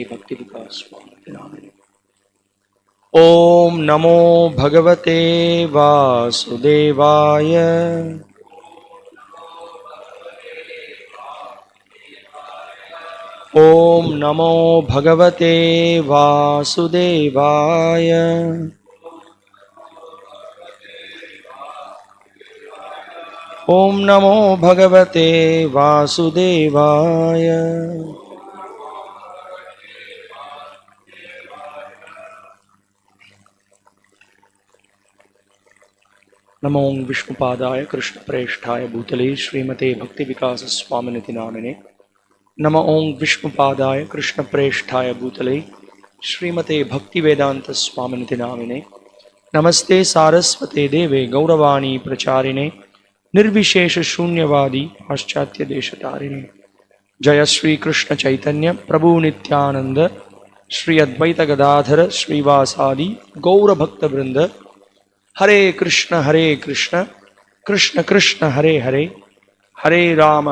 Bhakti Vikas Swami. Om Namo Bhagavate Vasudevaya. Om Namo Bhagavate Vasudevaya. Om Namo Bhagavate Vasudevaya. नमो विष्णुपादाय कृष्ण प्रेष्ठाय भूतले श्रीमते भक्ति विकास स्वामिनिति नामिने। नमो विष्णुपादाय कृष्ण प्रेष्ठाय भूतले श्रीमते भक्ति वेदांत स्वामिनिति नामिने। नमस्ते सारस्वते देवे गौरवाणी प्रचारिणे निर्विशेष शून्यवादी पाश्चात्य देशतारिणे। जय श्री कृष्ण चैतन्य प्रभु नित्यानंद श्री अद्वैत गदाधर श्रीवासादि गौर भक्त वृंद। हरे कृष्ण कृष्ण कृष्ण हरे हरे, हरे Ram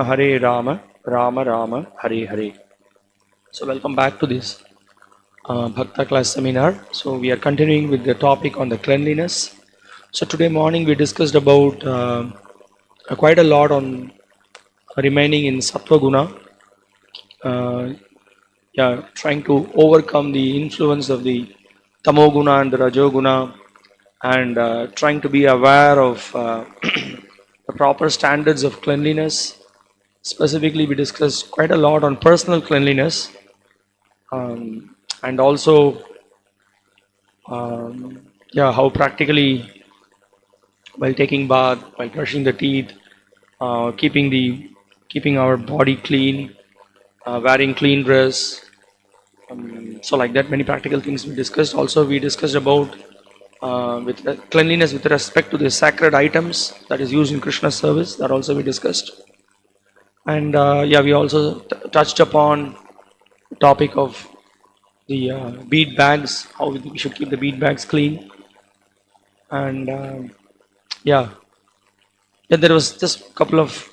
Ram Ram Hare Hare. So welcome back to this Bhakta class seminar. So we are continuing with the topic on the cleanliness. So today morning we discussed about quite a lot on remaining in Sattva Guna. Trying to overcome the influence of the Tamo Guna and the Rajo Guna, and trying to be aware of the proper standards of cleanliness. Specifically, we discussed quite a lot on personal cleanliness, and also how practically, while taking bath, while brushing the teeth, keeping our body clean, wearing clean dress. So like that, many practical things we discussed. Also, we discussed about with cleanliness with respect to the sacred items that is used in Krishna's service. That also we discussed. And we also touched upon the topic of the bead bags, how we should keep the bead bags clean. And there was just a couple of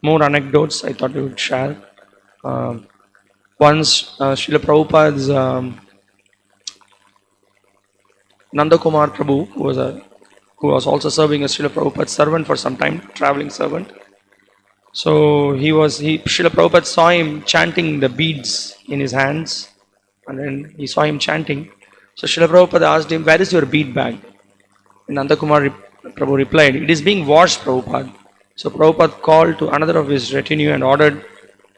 more anecdotes I thought we would share. Once Srila Prabhupada's Nanda Kumar Prabhu, who was also serving as Srila Prabhupada's servant for some time, traveling servant. So Srila Prabhupada saw him chanting the beads in his hands, and then he saw him chanting. So Srila Prabhupada asked him, "Where is your bead bag?" And Nanda Kumar Prabhu replied, "It is being washed, Prabhupada." So Prabhupada called to another of his retinue and ordered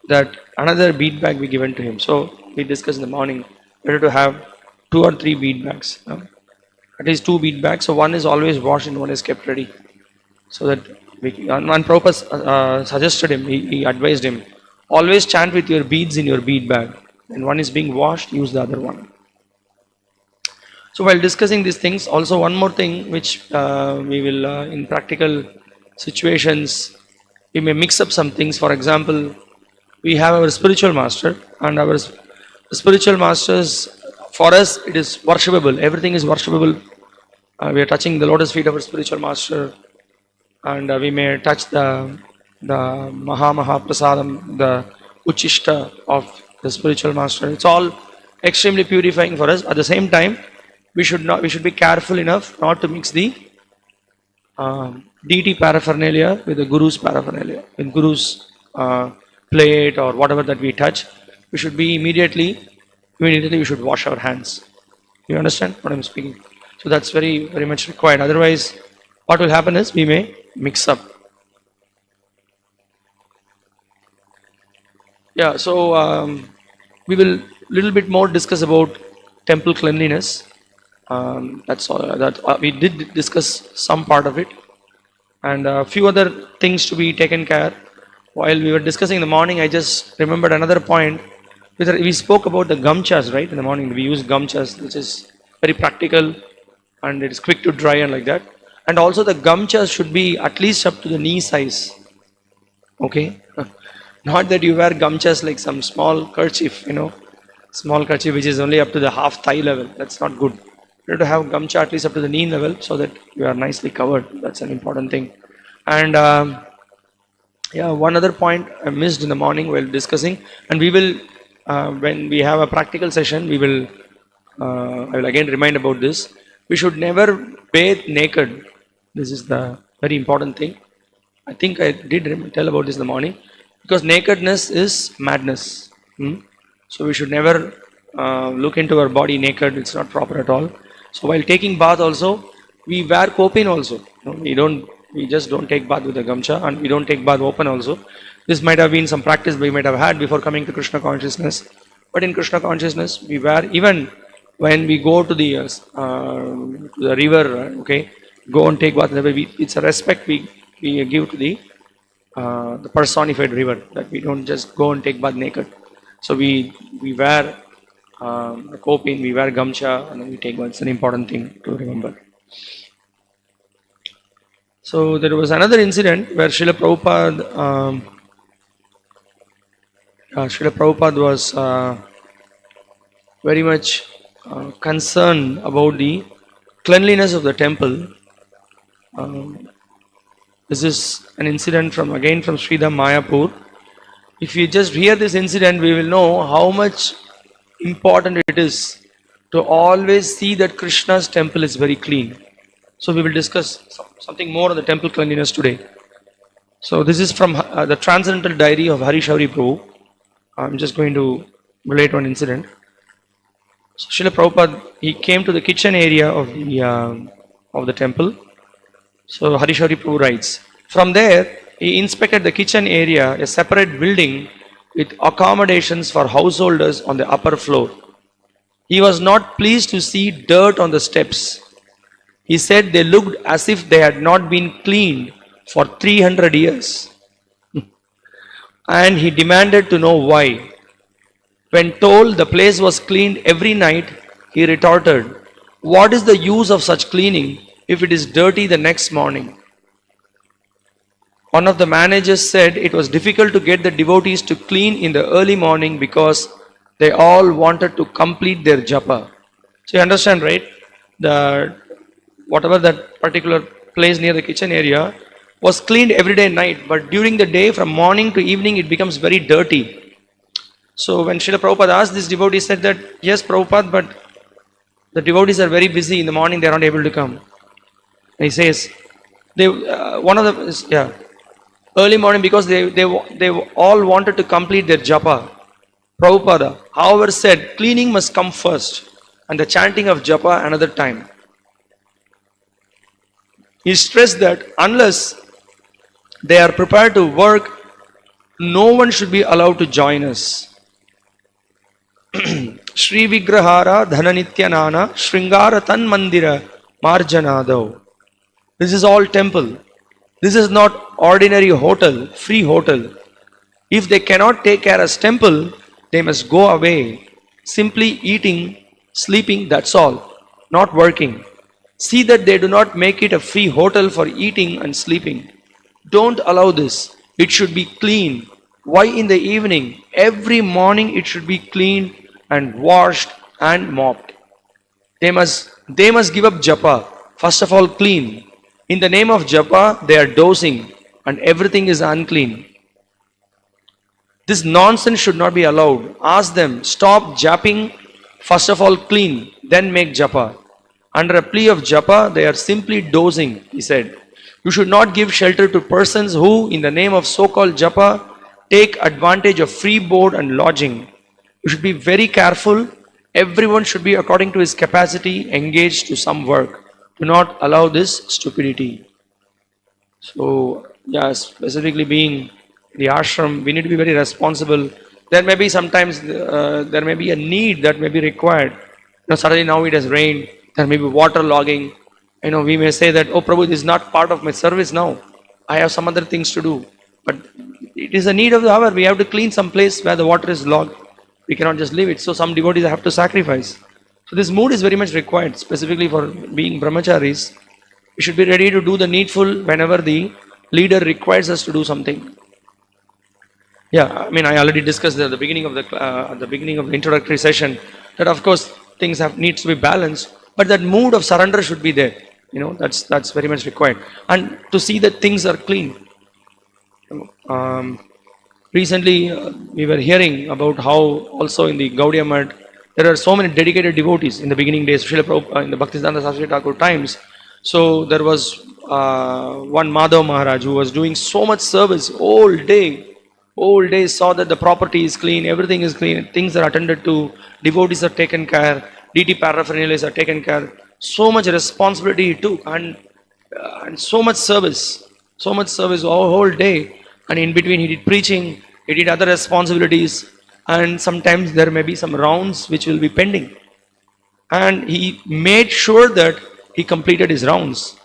that another bead bag be given to him. So we discussed in the morning, better to have 2 or 3 bead bags. At least 2 bead bags. So one is always washed and one is kept ready. So that and Prabhupada suggested him, he advised him, always chant with your beads in your bead bag. And one is being washed, use the other one. So while discussing these things, also one more thing which we will, in practical situations, we may mix up some things. For example, we have our spiritual master, and our spiritual masters, for us it is worshipable. Everything is worshipable. We are touching the lotus feet of our spiritual master, and we may touch the Maha Prasadam, the Uchishta of the spiritual master. It's all extremely purifying for us. At the same time, we should be careful enough not to mix the deity paraphernalia with the Guru's paraphernalia. With Guru's plate or whatever that we touch, we should be immediately we should wash our hands. You understand what I'm speaking? So that's very, very much required. Otherwise, what will happen is we may mix up. Yeah, so we will little bit more discuss about temple cleanliness. That's all. That we did discuss some part of it, and a few other things to be taken care. While we were discussing in the morning, I just remembered another point. We spoke about the gamchas, right? In the morning, we use gamchas, which is very practical, and it is quick to dry and like that. And also the gamchas should be at least up to the knee size. Okay, not that you wear gamchas like some small kerchief, small kerchief which is only up to the half thigh level. That's not good. You have to have gamcha at least up to the knee level so that you are nicely covered. That's an important thing. And one other point I missed in the morning while discussing, and we will when we have a practical session, we will. I will again remind about this. We should never bathe naked. This is the very important thing. I think I did tell about this in the morning, because nakedness is madness. Hmm? So we should never look into our body naked. It's not proper at all. So while taking bath also, we wear kopin also. We just don't take bath with a gamcha, and we don't take bath open also. This might have been some practice we might have had before coming to Krishna consciousness. But in Krishna consciousness, we wear, even when we go to the river, okay, go and take bath. It's a respect we give to the personified river, that we don't just go and take bath naked. So we wear a kopin, we wear gamcha, and then we take bath. It's an important thing to remember. So there was another incident where Srila Prabhupada was very much concerned about the cleanliness of the temple. This is an incident from Sridham Mayapur. If you just hear this incident, we will know how much important it is to always see that Krishna's temple is very clean. So we will discuss something more on the temple cleanliness today. So this is from the Transcendental Diary of Harishauri Prabhu. I'm just going to relate one incident. So Srila Prabhupada, he came to the kitchen area of the temple. So Harishauri Prabhu writes, from there he inspected the kitchen area, a separate building with accommodations for householders on the upper floor. He was not pleased to see dirt on the steps. He said they looked as if they had not been cleaned for 300 years. And he demanded to know why. When told the place was cleaned every night, he retorted, what is the use of such cleaning if it is dirty the next morning? One of the managers said it was difficult to get the devotees to clean in the early morning because they all wanted to complete their japa. So you understand, right? Whatever that particular place near the kitchen area was cleaned every day and night, but during the day, from morning to evening, it becomes very dirty. So when Srila Prabhupada asked this devotee, said that, yes, Prabhupada, but the devotees are very busy in the morning, they are not able to come. And he says, early morning, because they all wanted to complete their japa. Prabhupada, however, said cleaning must come first and the chanting of japa another time. He stressed that unless they are prepared to work, no one should be allowed to join us. Shri Vigrahara Dhananityanana Shringara Tan Mandira Marjanadav. This is all temple. This is not ordinary hotel, free hotel. If they cannot take care as temple, they must go away. Simply eating, sleeping, that's all. Not working. See that they do not make it a free hotel for eating and sleeping. Don't allow this. It should be clean. Why in the evening? Every morning it should be cleaned and washed and mopped. They must give up japa. First of all, clean. In the name of japa, they are dosing and everything is unclean. This nonsense should not be allowed. Ask them, stop japping. First of all, clean, then make japa. Under a plea of japa, they are simply dosing, he said. You should not give shelter to persons who, in the name of so-called japa, take advantage of free board and lodging. You should be very careful. Everyone should be, according to his capacity, engaged to some work. Do not allow this stupidity. So, specifically being the ashram, we need to be very responsible. There may be sometimes, there may be a need that may be required. Suddenly now it has rained. There may be water logging. We may say that, oh Prabhu, this is not part of my service now. I have some other things to do. But it is a need of the hour. We have to clean some place where the water is logged. We cannot just leave it. So some devotees have to sacrifice. So this mood is very much required, specifically for being brahmacharis. We should be ready to do the needful whenever the leader requires us to do something. I already discussed at the beginning of the introductory session that of course things needs to be balanced, but that mood of surrender should be there. That's very much required, and to see that things are clean. Recently, we were hearing about how also in the Gaudiya Math, there are so many dedicated devotees in the beginning days, Srila Prabhupada, in the Bhaktisiddhanta Saraswati Thakur times. So there was one Madhav Maharaj who was doing so much service all day saw that the property is clean, everything is clean, things are attended to, devotees are taken care, DT paraphernalias are taken care. So much responsibility he took, and so much service all whole day. And in between, he did preaching, he did other responsibilities, and sometimes there may be some rounds which will be pending. And he made sure that he completed his rounds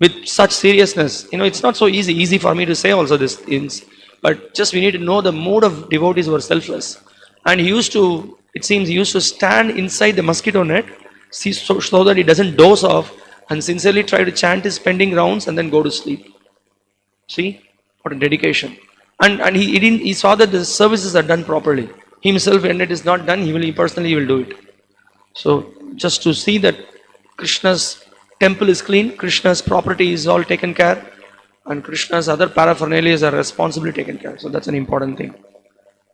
with such seriousness. It's not so easy for me to say also these things, but just we need to know the mood of devotees who are selfless. And it seems he used to stand inside the mosquito net, so that he doesn't doze off, and sincerely try to chant his pending rounds and then go to sleep. See, what a dedication. And he saw that the services are done properly. Himself, when it is not done, he personally will do it. So just to see that Krishna's temple is clean, Krishna's property is all taken care, and Krishna's other paraphernalia are responsibly taken care. So that's an important thing.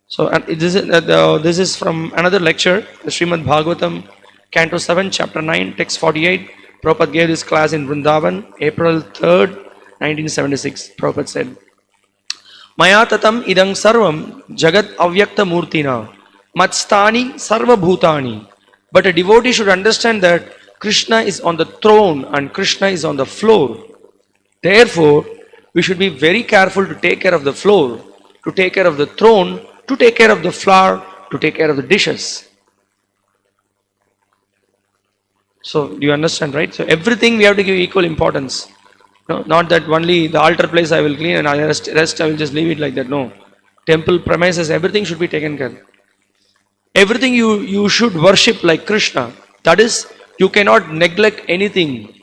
So and this is from another lecture, the Srimad Bhagavatam, Canto 7, Chapter 9, Text 48. Prabhupada gave this class in Vrindavan, April 3rd, 1976. Prabhupada said, Maya tatam idang sarvam jagat avyakta murtina matstani sarva bhutani. But a devotee should understand that Krishna is on the throne and Krishna is on the floor. Therefore, we should be very careful to take care of the floor, to take care of the throne, to take care of the flour, to take care of the dishes. So, do you understand, right? So, everything we have to give equal importance. No, not that only the altar place I will clean and the rest I will just leave it like that. No. Temple premises, everything should be taken care of. Everything you should worship like Krishna. That is, you cannot neglect anything.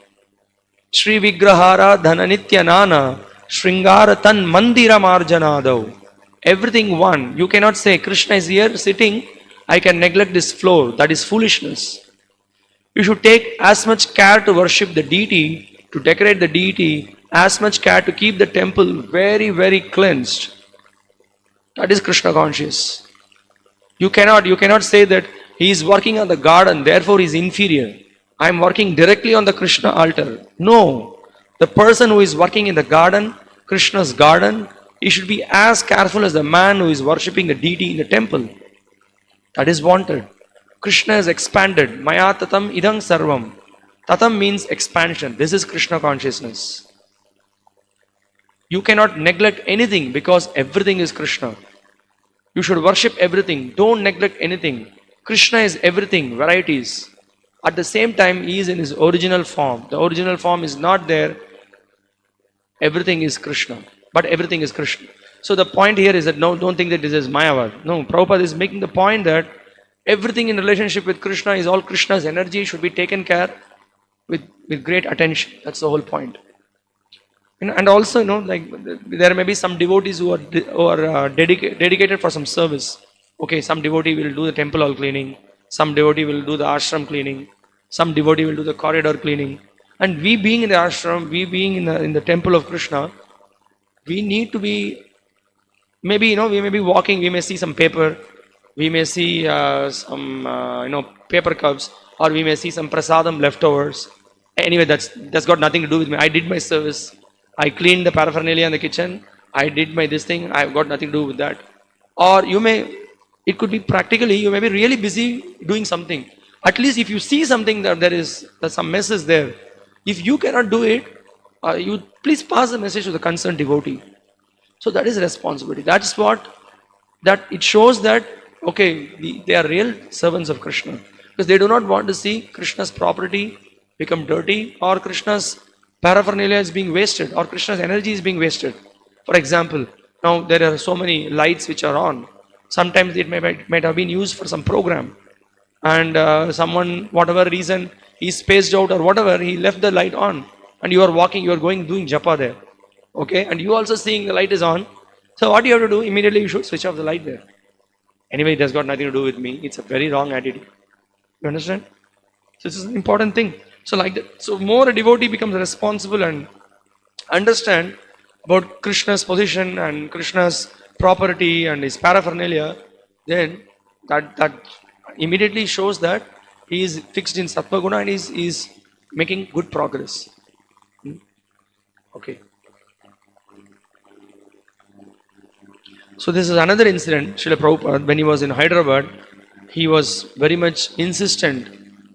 Shri Vigrahara Dhananitya Nana Shringara Tan Mandira Marjanadav. Everything one. You cannot say Krishna is here sitting, I can neglect this floor. That is foolishness. You should take as much care to worship the deity, to decorate the deity, as much care to keep the temple very, very cleansed. That is Krishna conscious. You cannot say that he is working on the garden, therefore he is inferior. I am working directly on the Krishna altar. No. The person who is working in the garden, Krishna's garden, he should be as careful as the man who is worshipping the deity in the temple. That is wanted. Krishna is expanded. Maya tatam idang sarvam. Tatam means expansion. This is Krishna consciousness. You cannot neglect anything because everything is Krishna. You should worship everything. Don't neglect anything. Krishna is everything, varieties. At the same time, he is in his original form. The original form is not there. Everything is Krishna. But everything is Krishna. So the point here is that no, don't think that this is Mayavad. No, Prabhupada is making the point that everything in relationship with Krishna is all Krishna's energy, should be taken care with great attention. That's the whole point. And also, like there may be some devotees who are dedicated for some service. Okay, some devotee will do the temple hall cleaning, some devotee will do the ashram cleaning, some devotee will do the corridor cleaning. And we being in the ashram, we being in the temple of Krishna, we need to be, maybe, we may be walking, we may see some paper, we may see some, paper cups, or we may see some prasadam leftovers. Anyway, that's got nothing to do with me. I did my service. I cleaned the paraphernalia in the kitchen. I did this thing. I've got nothing to do with that. Or it could be practically, you may be really busy doing something. At least if you see something that there's some messes there, if you cannot do it, you please pass the message to the concerned devotee. So that is responsibility. That it shows that, okay, they are real servants of Krishna. Because they do not want to see Krishna's property become dirty, or Krishna's paraphernalia is being wasted, or Krishna's energy is being wasted. For example, now there are so many lights which are on. Sometimes it might have been used for some program, and someone, whatever reason, he spaced out or whatever, he left the light on, and you are walking, you are doing japa there. Okay, and you also seeing the light is on. So what you have to do? Immediately you should switch off the light there. Anyway, it has got nothing to do with me. It's a very wrong attitude. You understand? So this is an important thing. So like that. So more a devotee becomes responsible and understand about Krishna's position and Krishna's property and his paraphernalia, then that immediately shows that he is fixed in sattva guna and is making good progress. Okay. So this is another incident. Srila Prabhupada, when he was in Hyderabad, he was very much insistent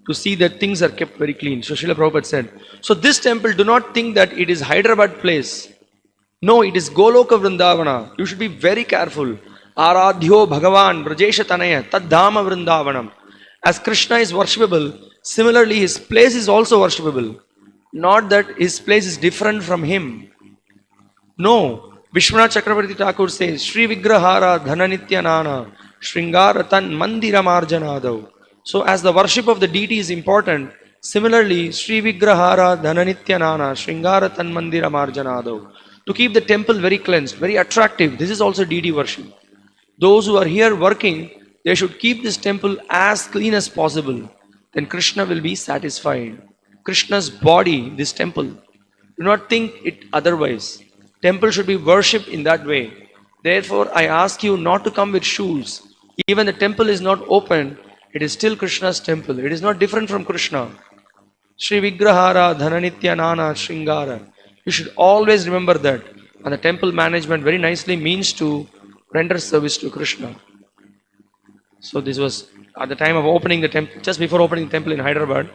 to see that things are kept very clean. So Srila Prabhupada said, so this temple, do not think that it is Hyderabad place. No, it is Goloka Vrindavana. You should be very careful. Aradhyo Bhagavan Brajesha Tanaya Tad Dhama Vrindavanam. As Krishna is worshipable, similarly his place is also worshipable. Not that his place is different from him. No. Vishwanath Chakravarti Thakur says, Shri Vigrahara Dhananitya Nana Shringara Tan Mandira Marjanadav. So as the worship of the deity is important, similarly Shri Vigrahara Dhananitya Nana Shringara Tan Mandira Marjanadav. To keep the temple very cleansed, very attractive, this is also deity worship. Those who are here working, they should keep this temple as clean as possible. Then Krishna will be satisfied. Krishna's body, this temple. Do not think it otherwise. Temple should be worshipped in that way. Therefore, I ask you not to come with shoes. Even the temple is not open, it is still Krishna's temple. It is not different from Krishna. Shri Vigrahara Dhananitya Nana Shringara. You should always remember that. And the temple management very nicely means to render service to Krishna. So this was at the time of opening the temple, just before opening the temple in Hyderabad.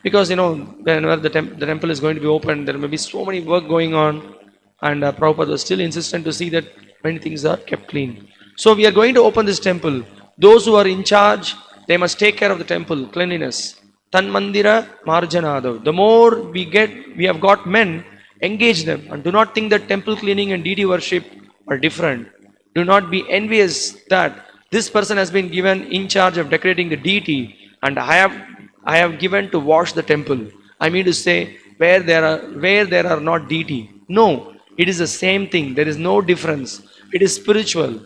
Because whenever the temple is going to be opened, there may be so many work going on. And Prabhupada was still insistent to see that many things are kept clean. So we are going to open this temple. Those who are in charge, they must take care of the temple, cleanliness. Tan Mandira Marjanadav. The more we have got men, engage them. And do not think that temple cleaning and deity worship are different. Do not be envious that this person has been given in charge of decorating the deity and I have given to wash the temple. I mean to say, where there are not deity. No. It is the same thing. There is no difference. It is spiritual.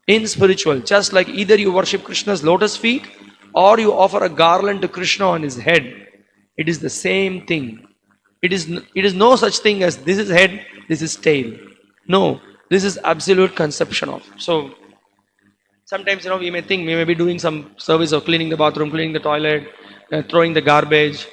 In spiritual. Just like either you worship Krishna's lotus feet or you offer a garland to Krishna on his head. It is the same thing. It is no such thing as this is head, this is tail. No. This is absolute conception of. So, sometimes we may think we may be doing some service of cleaning the bathroom, cleaning the toilet, throwing the garbage.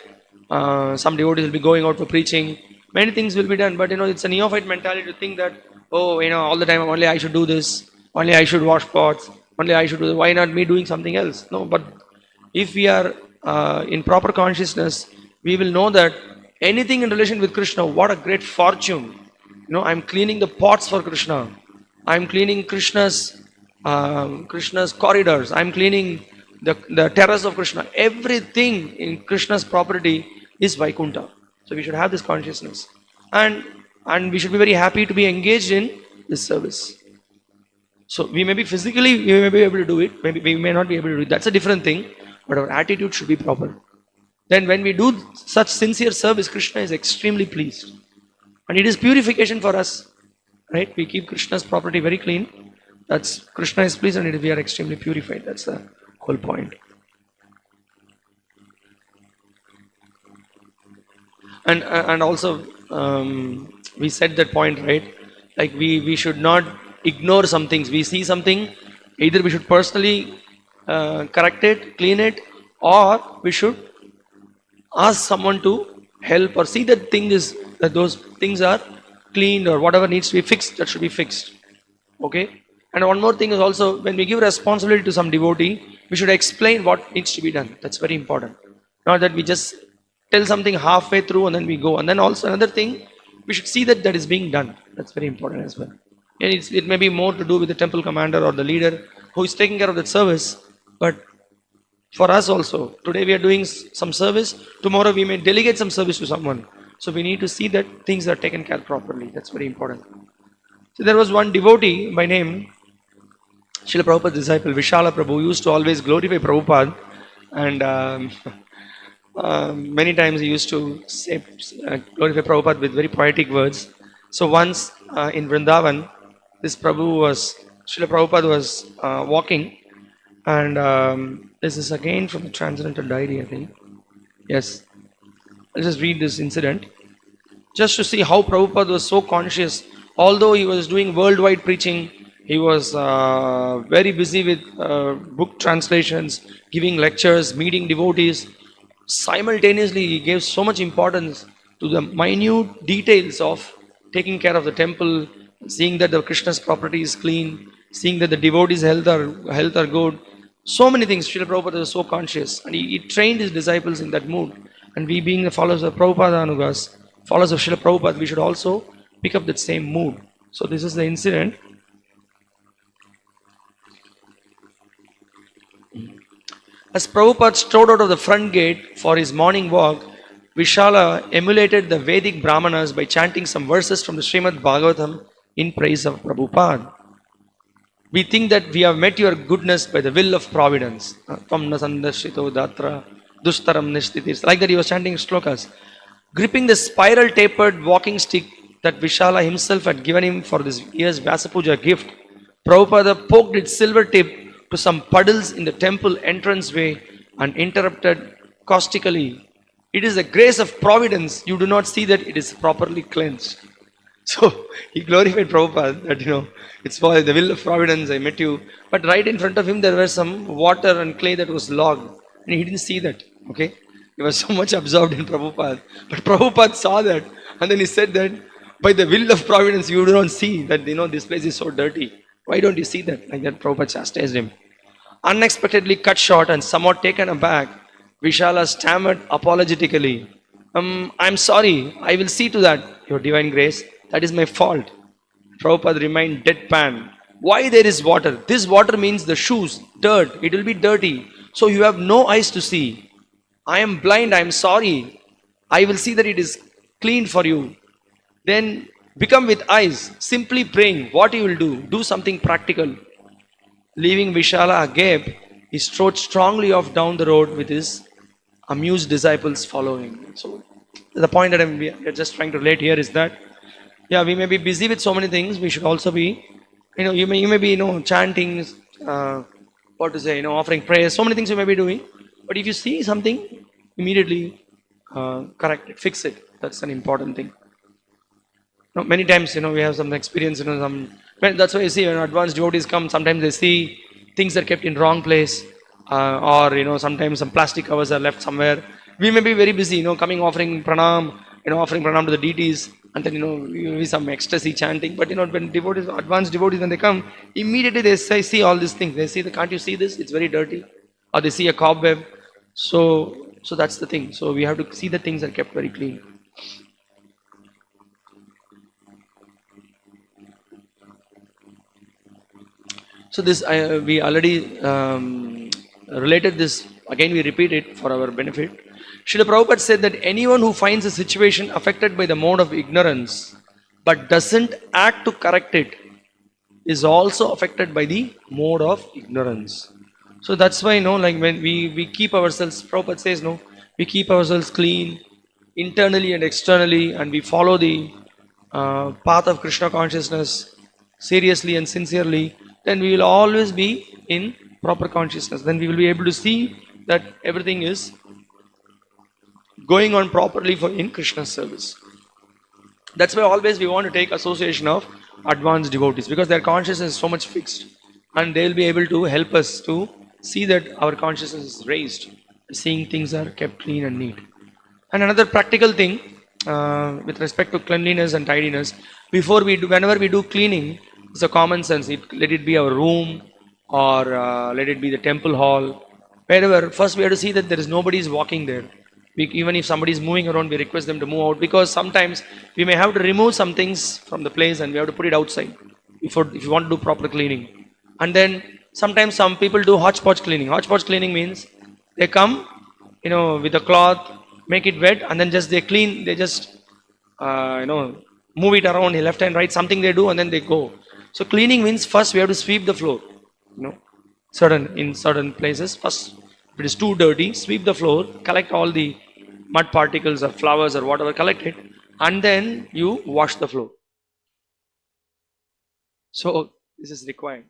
Some devotees will be going out for preaching. Many things will be done, but it's a neophyte mentality to think that, all the time only I should do this, only I should wash pots, only I should do this. Why not me doing something else? No, but if we are in proper consciousness, we will know that anything in relation with Krishna, what a great fortune. I'm cleaning the pots for Krishna. I'm cleaning Krishna's corridors. I'm cleaning the terrace of Krishna. Everything in Krishna's property is Vaikuntha. So we should have this consciousness. And we should be very happy to be engaged in this service. So we may be physically, we may be able to do it. Maybe we may not be able to do it. That's a different thing. But our attitude should be proper. Then when we do such sincere service, Krishna is extremely pleased. And it is purification for us. Right? We keep Krishna's property very clean. That's Krishna is pleased and we are extremely purified. That's the whole point. And also we said that point, right? Like we should not ignore some things. We see something, either we should personally correct it, clean it, or we should ask someone to help or see that those things are cleaned or whatever needs to be fixed, that should be fixed. Okay? And one more thing is also, when we give responsibility to some devotee, we should explain what needs to be done. That's very important. Not that we just tell something halfway through and then we go. And then also another thing, we should see that is being done. That's very important as well. And it may be more to do with the temple commander or the leader who is taking care of that service. But for us also, today we are doing some service. Tomorrow we may delegate some service to someone. So we need to see that things are taken care of properly. That's very important. So there was one devotee by name, Srila Prabhupada's disciple, Vishala Prabhu, used to always glorify Prabhupada. And many times he used to say, glorify Prabhupada with very poetic words. So once in Vrindavan, Srila Prabhupada was walking, and this is again from the Transcendental Diary, I think. Yes. I'll just read this incident. Just to see how Prabhupada was so conscious, although he was doing worldwide preaching, He was very busy with book translations, giving lectures, meeting devotees. Simultaneously, he gave so much importance to the minute details of taking care of the temple, seeing that the Krishna's property is clean, seeing that the devotees' health are good. So many things. Srila Prabhupada was so conscious, and he trained his disciples in that mood. And we, being the followers of Prabhupada Anugas, followers of Srila Prabhupada, we should also pick up that same mood. So this is the incident. As Prabhupada strode out of the front gate for his morning walk, Vishala emulated the Vedic Brahmanas by chanting some verses from the Srimad Bhagavatam in praise of Prabhupada. We think that we have met your goodness by the will of providence. Tvam na sandashito datra dustaram nishtitis. Like that he was chanting shlokas. Gripping the spiral tapered walking stick that Vishala himself had given him for this year's Vyasapuja gift, Prabhupada poked its silver tip to some puddles in the temple entranceway and interrupted caustically, "It is the grace of providence. You do not see that it is properly cleansed." So he glorified Prabhupada that it's for the will of providence I met you. But right in front of him there was some water and clay that was logged. And he didn't see that. Okay? He was so much absorbed in Prabhupada. But Prabhupada saw that. And then he said that by the will of providence you do not see that this place is so dirty. Why don't you see that? Like that Prabhupada chastised him. Unexpectedly cut short and somewhat taken aback, Vishala stammered apologetically, "I'm sorry, I will see to that, Your Divine Grace. That is my fault." Prabhupada remained deadpan. "Why there is water? This water means the shoes, dirt, it will be dirty. So you have no eyes to see. I am blind, I am sorry. I will see that it is clean for you. Then become with eyes, simply praying. What you will do? Do something practical." Leaving Vishala agape, he strode strongly off down the road with his amused disciples following. So the point that we are just trying to relate here is that we may be busy with so many things. We should also be, you may be chanting, what to say, offering prayers. So many things you may be doing, but if you see something, immediately correct it, fix it. That's an important thing. Many times, we have some experience, that's why you see when advanced devotees come, sometimes they see things are kept in wrong place, or, sometimes some plastic covers are left somewhere. We may be very busy, coming, offering pranam to the deities, and then, maybe some ecstasy chanting. But, when devotees, advanced devotees, when they come, immediately they see all these things. They see, can't you see this? It's very dirty. Or they see a cobweb. So that's the thing. So we have to see that things are kept very clean. So this we already related this. Again, we repeat it for our benefit. Srila Prabhupada said that anyone who finds a situation affected by the mode of ignorance but doesn't act to correct it is also affected by the mode of ignorance. So that's why, like when we keep ourselves, Prabhupada says, we keep ourselves clean internally and externally, and we follow the path of Krishna consciousness seriously and sincerely, then we will always be in proper consciousness. Then we will be able to see that everything is going on properly in Krishna's service. That's why always we want to take association of advanced devotees, because their consciousness is so much fixed, and they will be able to help us to see that our consciousness is raised, seeing things are kept clean and neat. And another practical thing with respect to cleanliness and tidiness, whenever we do cleaning, it's a common sense. Let it be our room, or let it be the temple hall, wherever. First, we have to see that there is nobody is walking there. Even if somebody is moving around, we request them to move out, because sometimes we may have to remove some things from the place and we have to put it outside if you want to do proper cleaning. And then sometimes some people do hodgepodge cleaning. Hodgepodge cleaning means they come, with a cloth, make it wet, and then they clean. They just move it around left and right, something they do, and then they go. So cleaning means first we have to sweep the floor. In certain places, first if it is too dirty, sweep the floor, collect all the mud particles or flowers or whatever, collect it, and then you wash the floor. So this is required.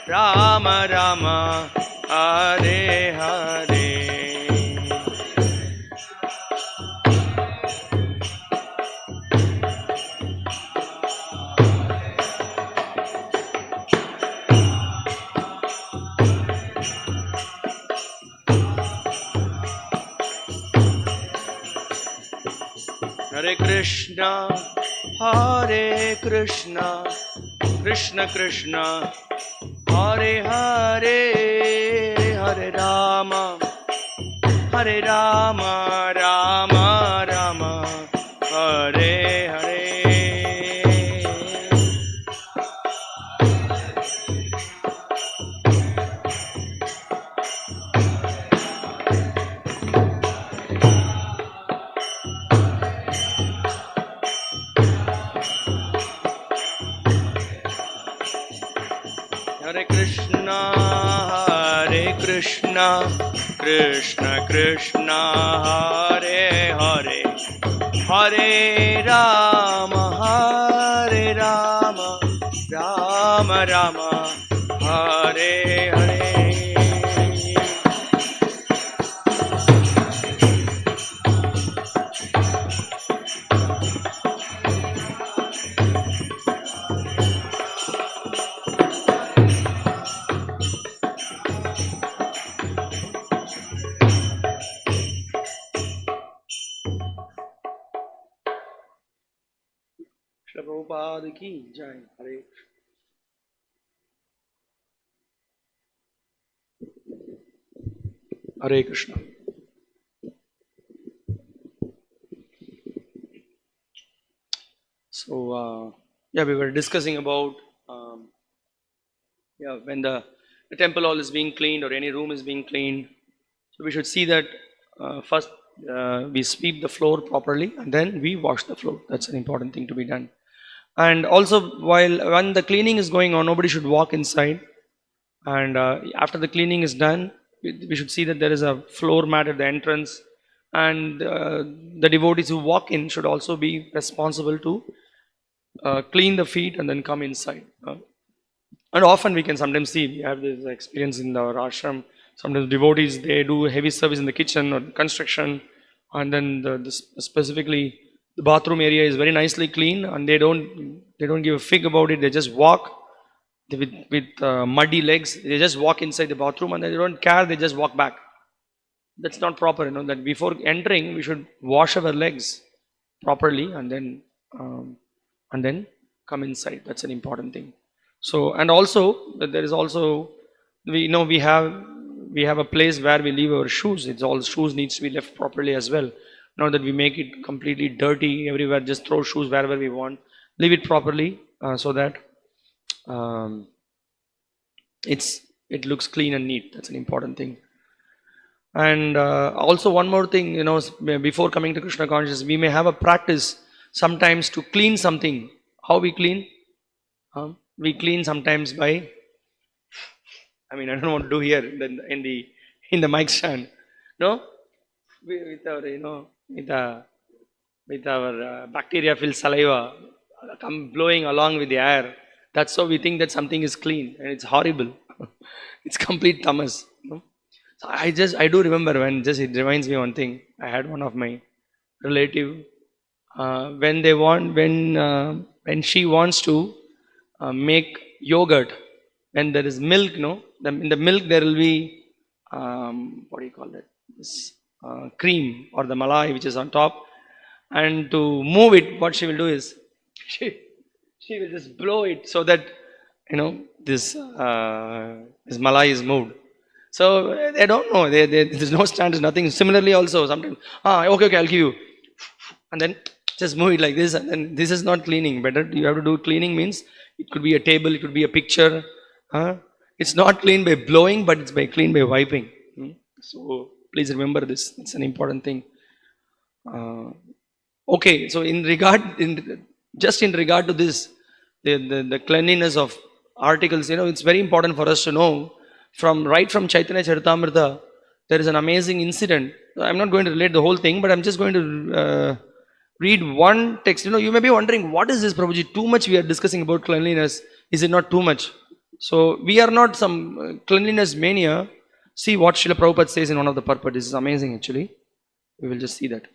Rama Rama, Hare Hare. Hare Krishna, Hare Krishna, Krishna Krishna, Hare Hare, Hare Rama, Hare Rama, Rama Rama, Hare Hare. Hare Krishna, Hare Krishna, Krishna Krishna, Hare Hare, Hare Rama, Hare Rama, Rama Rama, Hare Hare. Prabhupada ki jai. Hare. Hare Krishna. So, we were discussing about when the temple hall is being cleaned or any room is being cleaned. So we should see that first we sweep the floor properly and then we wash the floor. That's an important thing to be done. And also, when the cleaning is going on, nobody should walk inside. And after the cleaning is done, we should see that there is a floor mat at the entrance. And the devotees who walk in should also be responsible to clean the feet and then come inside. And often we can sometimes see, we have this experience in our ashram. Sometimes devotees, they do heavy service in the kitchen or construction, and then specifically the bathroom area is very nicely clean, and they don't give a fig about it. They just walk with muddy legs. They just walk inside the bathroom and they don't care. They just walk back. That's not proper. That before entering we should wash our legs properly and then come inside. That's an important thing. So, and also there is also we have a place where we leave our shoes. It's all shoes needs to be left properly as well. Not that we make it completely dirty everywhere, just throw shoes wherever we want. Leave it properly so that it looks clean and neat. That's an important thing. And also one more thing, before coming to Krishna consciousness, we may have a practice sometimes to clean something. How we clean? We clean sometimes by, I don't know what to do here in the mic stand. No, with our bacteria-filled saliva come blowing along with the air. That's how we think that something is clean, and it's horrible. It's complete tamas. So I do remember it reminds me one thing. I had one of my relative when she wants to make yogurt. When there is milk, in the milk there will be what do you call it? This cream or the malai which is on top. And to move it, what she will do is she will just blow it so that this malai is moved. So they don't know. There's no standards, nothing. Similarly, also sometimes, okay, I'll give you, and then just move it like this, and then this is not cleaning. Better you have to do cleaning means it could be a table, it could be a picture. It's not clean by blowing, but it's clean by wiping. So please remember this. It's an important thing. Okay, so in regard to this, the cleanliness of articles, it's very important for us to know. From Chaitanya Charitamrita, there is an amazing incident. I'm not going to relate the whole thing, but I'm just going to read one text. You may be wondering, what is this, Prabhuji? Too much we are discussing about cleanliness. Is it not too much? So we are not some cleanliness mania. See what Srila Prabhupada says in one of the purport. This is amazing actually. We will just see that.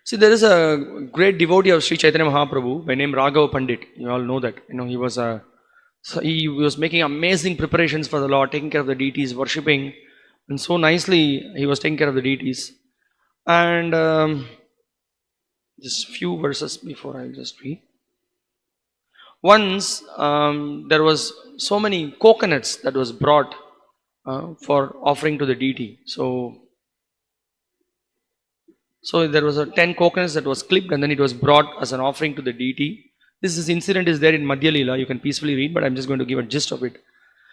See, there is a great devotee of Sri Chaitanya Mahaprabhu by name Raghava Pandit. You all know that. He was he was making amazing preparations for the Lord, taking care of the deities, worshipping, and so nicely he was taking care of the deities. And just few verses before I just read. Once there was so many coconuts that was brought for offering to the deity. So there was a 10 coconuts that was clipped and then it was brought as an offering to the deity. This incident is there in Madhya Leela. You can peacefully read, but I'm just going to give a gist of it.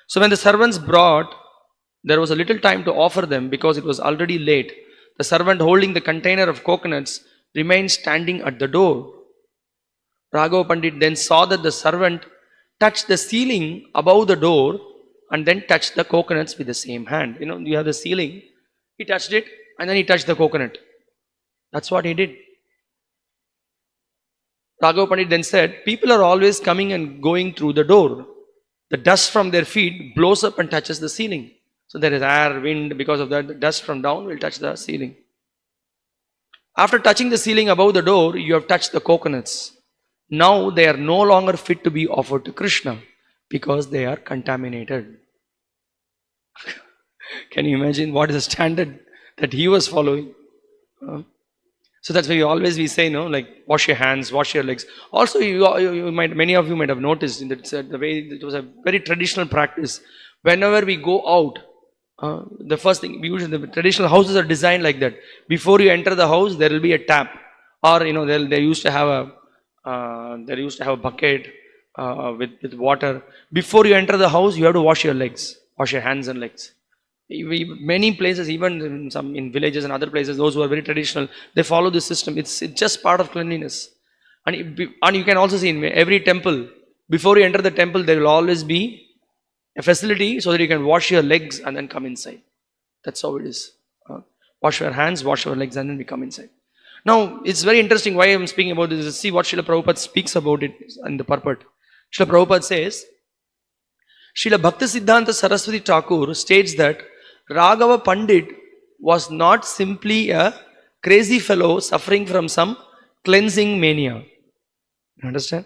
So when the servants brought, there was a little time to offer them because it was already late. The servant holding the container of coconuts remained standing at the door. Raghava Pandit then saw that the servant touched the ceiling above the door and then touched the coconuts with the same hand. You have the ceiling, he touched it and then he touched the coconut. That's what he did. Raghava Pandit then said, people are always coming and going through the door. The dust from their feet blows up and touches the ceiling. So there is air, wind, because of that, the dust from down will touch the ceiling. After touching the ceiling above the door, you have touched the coconuts. Now they are no longer fit to be offered to Krishna because they are contaminated. Can you imagine what is the standard that he was following? So that's why we say, like wash your hands, wash your legs. Also, many of you might have noticed in the way it was a very traditional practice. Whenever we go out, the first thing, usually the traditional houses are designed like that. Before you enter the house, there will be a tap, or they used to have a bucket with water. Before you enter the house, you have to wash your legs, wash your hands and legs. Many places, even in villages and other places, those who are very traditional, they follow this system. It's just part of cleanliness. And you can also see in every temple, before you enter the temple, there will always be a facility so that you can wash your legs and then come inside. That's how it is. Wash your hands, wash your legs, and then we come inside. Now, it's very interesting why I'm speaking about this. See what Srila Prabhupada speaks about it in the purport. Srila Prabhupada says, Srila Bhakta Siddhanta Saraswati Thakur states that Raghava Pandit was not simply a crazy fellow suffering from some cleansing mania. You understand?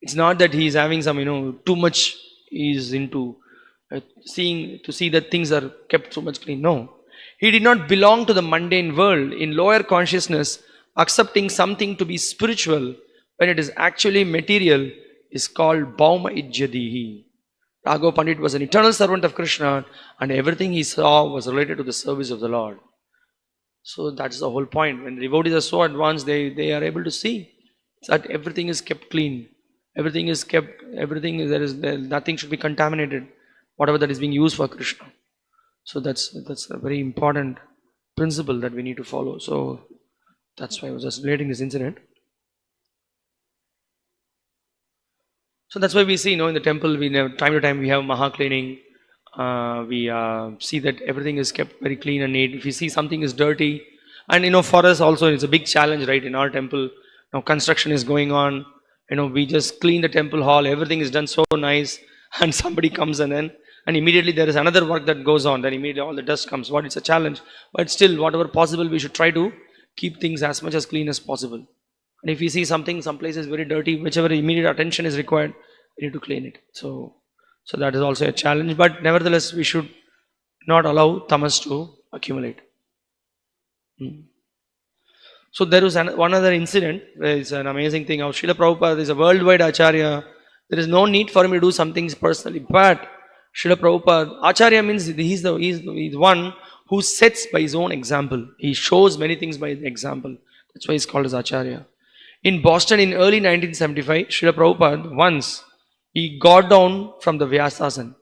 It's not that he is having some, too much he is into see that things are kept so much clean. No. He did not belong to the mundane world. In lower consciousness, accepting something to be spiritual when it is actually material is called Bhauma Ijyadihi. Raghava Pandit was an eternal servant of Krishna and everything he saw was related to the service of the Lord. So that's the whole point. When devotees are so advanced, they are able to see that everything is kept clean. Everything is kept, nothing should be contaminated, whatever that is being used for Krishna. So that's a very important principle that we need to follow. So that's why I was just relating this incident. So that's why we see, in the temple, time to time we have Maha cleaning. We see that everything is kept very clean and neat. If you see something is dirty, and for us also it's a big challenge, right? In our temple, now construction is going on. We just clean the temple hall. Everything is done so nice, and somebody comes and immediately there is another work that goes on. Then immediately all the dust comes. It's a challenge, but still, whatever possible, we should try to keep things as much as clean as possible. And if you see something, some place is very dirty, whichever immediate attention is required, we need to clean it. So that is also a challenge. But nevertheless, we should not allow tamas to accumulate. So there was one other incident. It's an amazing thing. Our Srila Prabhupada is a worldwide Acharya. There is no need for him to do some things personally. But Srila Prabhupada, Acharya means he's one who sets by his own example. He shows many things by example. That's why he's called as Acharya. In Boston in early 1975, Srila Prabhupada once, he got down from the Vyasasana.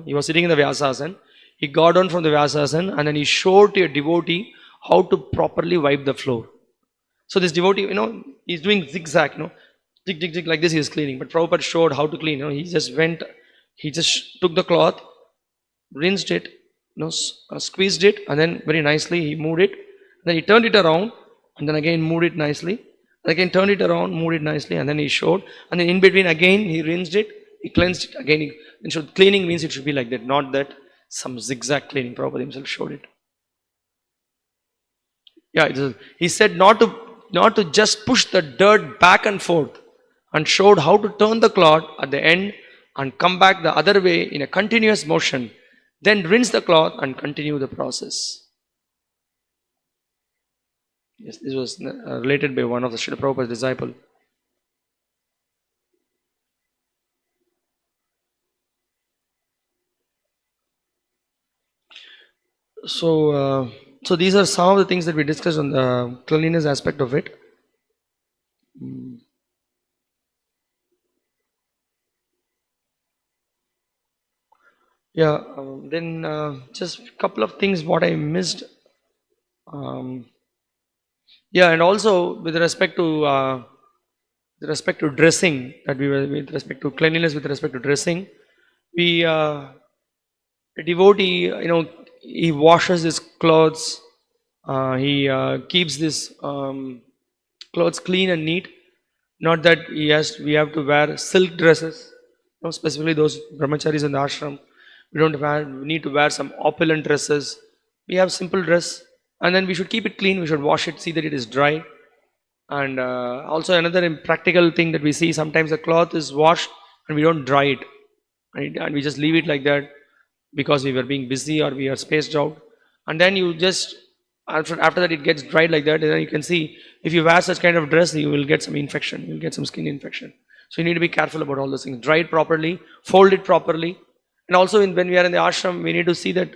He was sitting in the Vyasasana. He got down from the Vyasasana and then he showed to a devotee how to properly wipe the floor. So this devotee, he's doing zigzag, zig, zig, zig, like this he is cleaning. But Prabhupada showed how to clean. He just took the cloth, rinsed it, squeezed it, and then very nicely he moved it. Then he turned it around and then again moved it nicely. Again turned it around, moved it nicely, and then he showed. And then in between again he rinsed it, he cleansed it again. Cleaning means it should be like that, not that some zigzag cleaning. Prabhupada himself showed it. Yeah, he said not to just push the dirt back and forth, and showed how to turn the cloth at the end and come back the other way in a continuous motion. Then rinse the cloth and continue the process. Yes, this was related by one of the Srila Prabhupada's disciple. So these are some of the things that we discussed on the cleanliness aspect of it. Yeah, then just a couple of things what I missed. Yeah, and also with respect to dressing, that we were with respect to cleanliness, with respect to dressing, we a devotee, he washes his clothes, he keeps his clothes clean and neat. Not that we have to wear silk dresses, specifically those brahmacharis in the ashram. We need to wear some opulent dresses. We have simple dress, and then we should keep it clean. We should wash it, see that it is dry. And also another practical thing that we see, sometimes the cloth is washed and we don't dry it, right? And we just leave it like that because we were being busy or we are spaced out. And then you just after that it gets dried like that, and then you can see if you wear such kind of dress, you will get some infection, you will get some skin infection. So you need to be careful about all those things. Dry it properly, fold it properly, and also when we are in the ashram, we need to see that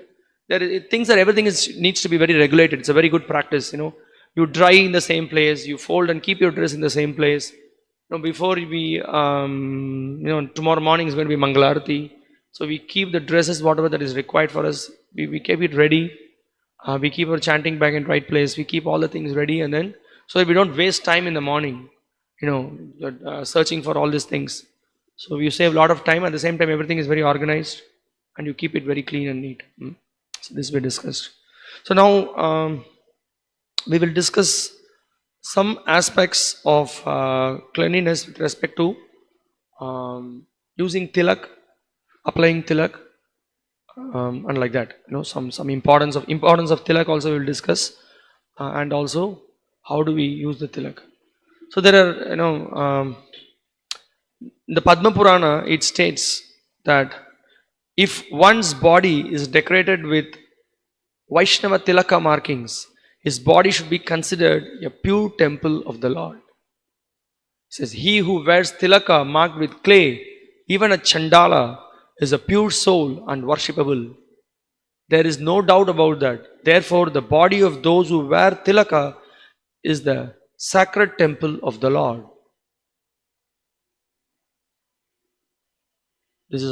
everything needs to be very regulated. It's a very good practice, You dry in the same place, you fold and keep your dress in the same place. Before we, tomorrow morning is going to be Mangalarati. So we keep the dresses, whatever that is required for us, we keep it ready. We keep our chanting bag in right place. We keep all the things ready, and then so that we don't waste time in the morning, searching for all these things. So you save a lot of time. At the same time, everything is very organized, and you keep it very clean and neat. So this we discussed. So now we will discuss some aspects of cleanliness with respect to using tilak, applying tilak, and like that. Some importance of tilak also we will discuss, and also how do we use the tilak. So there are in the Padma Purana it states that if one's body is decorated with Vaishnava tilaka markings, his body should be considered a pure temple of the Lord. It says, he who wears tilaka marked with clay, even a chandala, is a pure soul and worshipable. There is no doubt about that. Therefore, the body of those who wear tilaka is the sacred temple of the Lord. This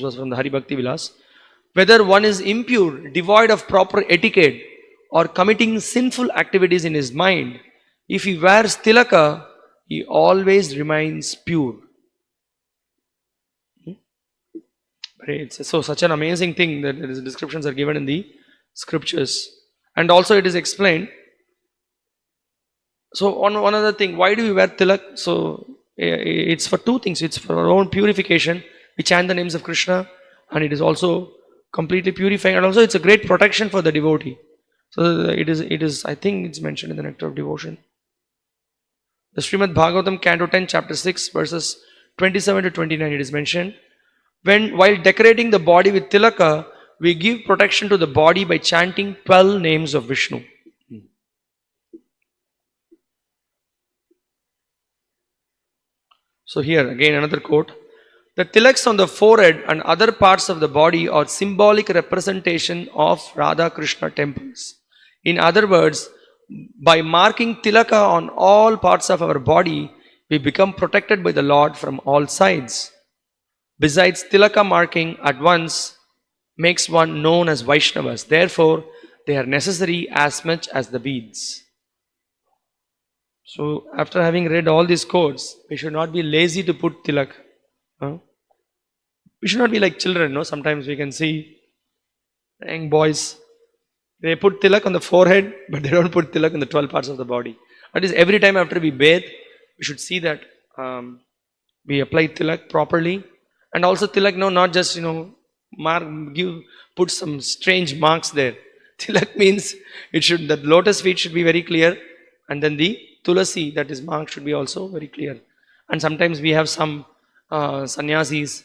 was from the Hari Bhakti Vilas. Whether one is impure, devoid of proper etiquette, or committing sinful activities in his mind, if he wears tilaka, he always remains pure. It's such an amazing thing that the descriptions are given in the scriptures. And also it is explained. So one other thing, why do we wear tilak? So it's for two things. It's for our own purification. We chant the names of Krishna, and it is also completely purifying, and also it's a great protection for the devotee. So it is I think it's mentioned in the Nectar of Devotion. The Srimad Bhagavatam, Canto 10, Chapter 6, verses 27 to 29, it is mentioned. While decorating the body with tilaka, we give protection to the body by chanting 12 names of Vishnu. So here again another quote. The tilaks on the forehead and other parts of the body are symbolic representation of Radha Krishna temples. In other words, by marking tilaka on all parts of our body, we become protected by the Lord from all sides. Besides, tilaka marking at once makes one known as Vaishnavas. Therefore, they are necessary as much as the beads. So, after having read all these quotes, we should not be lazy to put tilak. We should not be like children. Sometimes we can see young boys, they put tilak on the forehead, but they don't put tilak on the 12 parts of the body. That is, every time after we bathe, we should see that we apply tilak properly. And also tilak, no, not just, mark, put some strange marks there. Tilak means the lotus feet should be very clear, and then the tulasi that is marked should be also very clear. And sometimes we have some sannyasis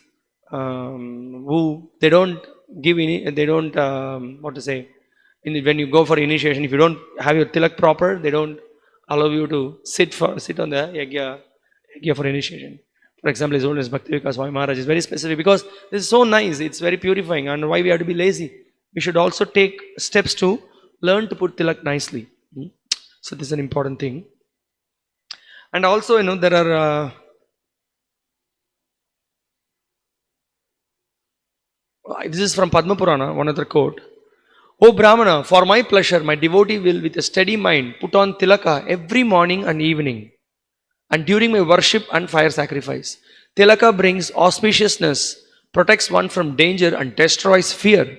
who they don't give any, they don't what to say, when you go for initiation, if you don't have your tilak proper, they don't allow you to sit on the yagya for initiation. For example, his oldest Bhakta Swami Maharaj is very specific because this is so nice, it's very purifying, and why we have to be lazy? We should also take steps to learn to put tilak nicely. So this is an important thing. And also, there are this is from Padma Purana, one other quote. O Brahmana, for my pleasure, my devotee will with a steady mind put on tilaka every morning and evening, and during my worship and fire sacrifice. Tilaka brings auspiciousness, protects one from danger and destroys fear.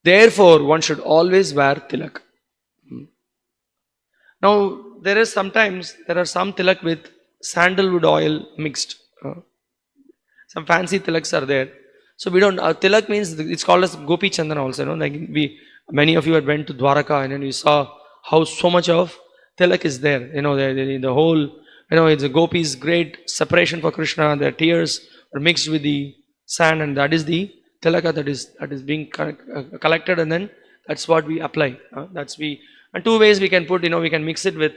Therefore, one should always wear tilak. Now, there are some tilak with sandalwood oil mixed. Some fancy tilaks are there. So we don't, tilak means, it's called as Gopi Chandana also, like many of you had went to Dwaraka and then you saw how so much of tilak is there, the whole, it's a Gopi's great separation for Krishna, their tears are mixed with the sand, and that is the tilaka that is being collected, and then that's what we apply. And two ways we can put, we can mix it with,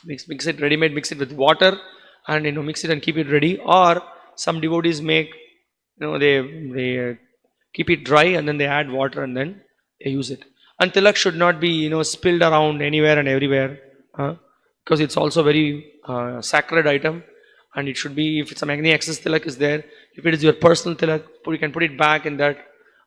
mix it ready-made, mix it with water, and mix it and keep it ready, or some devotees make, they keep it dry and then they add water and then they use it. And tilak should not be, spilled around anywhere and everywhere, because it's also very sacred item, and it should be, if some any excess tilak is there, if it is your personal tilak, you can put it back in that,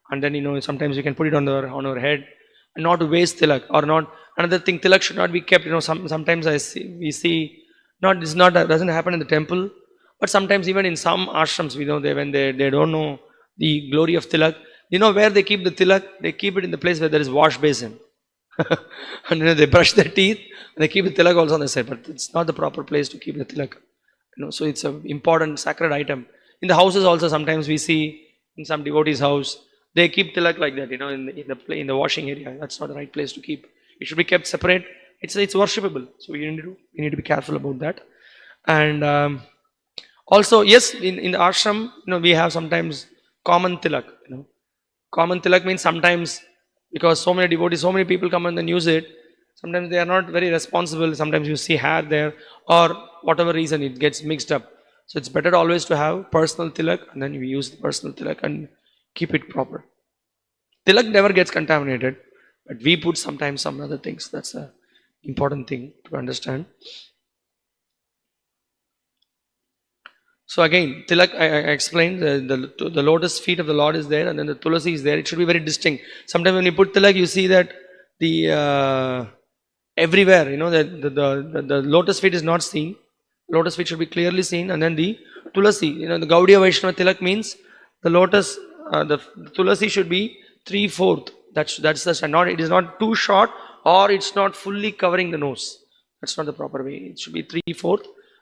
and then sometimes you can put it on our head, and not waste tilak, or not. Another thing, tilak should not be kept. Sometimes we see, doesn't happen in the temple. But sometimes even in some ashrams, when they don't know the glory of tilak, where they keep the tilak, they keep it in the place where there is wash basin. And they brush their teeth, and they keep the tilak also on the side, but it's not the proper place to keep the tilak. So it's an important sacred item. In the houses also, sometimes we see in some devotee's house, they keep tilak like that, in the washing area. That's not the right place to keep. It should be kept separate. It's worshipable. So we need to be careful about that. And also, yes, in the ashram, we have sometimes common tilak. Common tilak means sometimes, because so many devotees, so many people come and then use it, sometimes they are not very responsible. Sometimes you see hair there, or whatever reason it gets mixed up. So it's better always to have personal tilak, and then we use the personal tilak and keep it proper. Tilak never gets contaminated, but we put sometimes some other things. That's an important thing to understand. So again, tilak, I explained, the lotus feet of the Lord is there, and then the tulasi is there. It should be very distinct. Sometimes when you put tilak, you see that the everywhere, the lotus feet is not seen. Lotus feet should be clearly seen, and then the tulasi, the Gaudiya Vaishnava tilak means the lotus, the tulasi should be 3/4. That's the standard. It is not too short, or it's not fully covering the nose. That's not the proper way. It should be 3/4,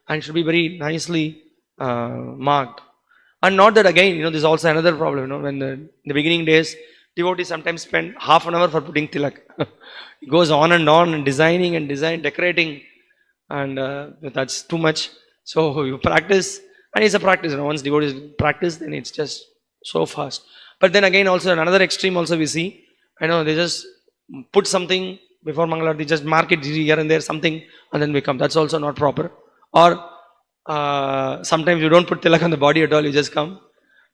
and it should be very nicely marked. And not that, again, there's also another problem. When in the beginning days, devotees sometimes spend half an hour for putting tilak. It goes on and designing and decorating, and that's too much. So you practice, and it's a practice. Once devotees practice, then it's just so fast. But then again, also another extreme also we see. They just put something before Mangalarti, they just mark it here and there something, and then we come. That's also not proper. Or sometimes you don't put tilak on the body at all, you just come.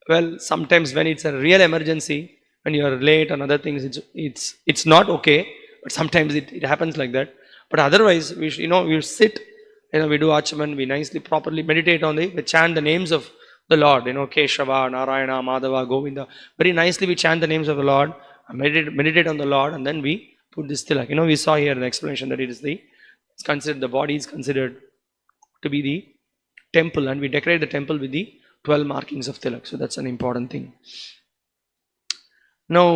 Well, sometimes when it's a real emergency, when you are late and other things, it's not okay, but sometimes it happens like that. But otherwise, we sit, we do achaman, we nicely, properly meditate on we chant the names of the Lord, Keshava, Narayana, Madhava, Govinda. Very nicely we chant the names of the Lord, meditate on the Lord, and then we put this tilak. We saw here the explanation that it's considered, the body is considered to be the temple, and we decorate the temple with the 12 markings of tilak. So that's an important thing. Now,